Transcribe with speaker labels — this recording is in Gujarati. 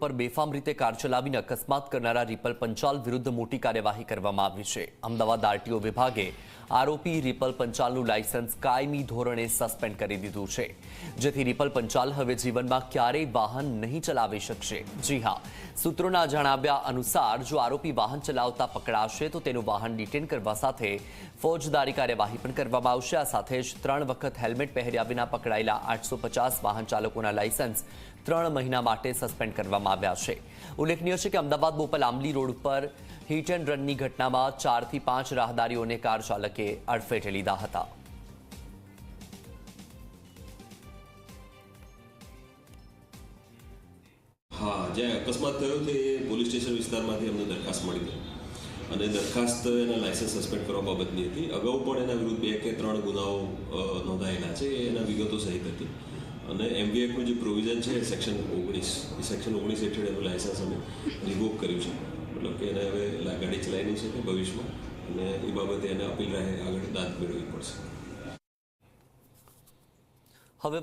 Speaker 1: પર બેફામ રીતે કાર ચલાવીને અકસ્માત કરનારા રિપલ પંચાલ વિરુદ્ધ મોટી કાર્યવાહી કરવામાં આવી છે। અમદાવાદ આરટીઓ વિભાગે આરોપી રિપલ પંચાલનું લાયસન્સ કાયમી ધોરણે સસ્પેન્ડ કરી દીધું છે, જેથી રિપલ પંચાલ હવે જીવનમાં ક્યારેય વાહન નહીં ચલાવી શકશે। જી હા, સૂત્રોના જણાવ્યા અનુસાર જો આરોપી વાહન ચલાવતા પકડાશે તો તેનું વાહન ડિટેન કરવા સાથે ફોજદારી કાર્યવાહી પણ કરવામાં આવશે। આ સાથે જ 3 વખત હેલ્મેટ પહેર્યા વિના પકડાયેલા 850 વાહન ચાલકોના લાયસન્સ 3 મહિના માટે સસ્પેન્ડ કરવામાં આવ્યા છે। ઉલ્લેખનીય છે કે અમદાવાદ બોપલ આંબલી રોડ પર હિટ એન્ડ રનની ઘટનામાં 4 થી 5 રાહદારીઓને કાર ચાલકે અડફેટે લીધા હતા।
Speaker 2: हाँ, જે અકસ્માત થયો તે પોલીસ સ્ટેશન વિસ્તારમાંથી અમને દરખાસ્ત મળી હતી અને દરખાસ્ત એના લાયસન્સ સસ્પેન્ડ કરવા બાબતની હતી। અગાઉ પણ એના વિરુદ્ધ 2 કે 3 ગુનાઓ નોંધાયેલા છે, એના વિગતો સહિત હતી અને એમવી એક્ટનું જે પ્રોવિઝન છે સેક્શન 19 એ સેક્શન 19 હેઠળ એનું લાયસન્સ અમે રિવોક કર્યું છે, મતલબ કે એને હવે ગાડી ચલાવી નહીં શકે ભવિષ્યમાં અને એ બાબતે એને અપીલ રાહે આગળ દાદ મેળવવી પડશે।
Speaker 1: હવે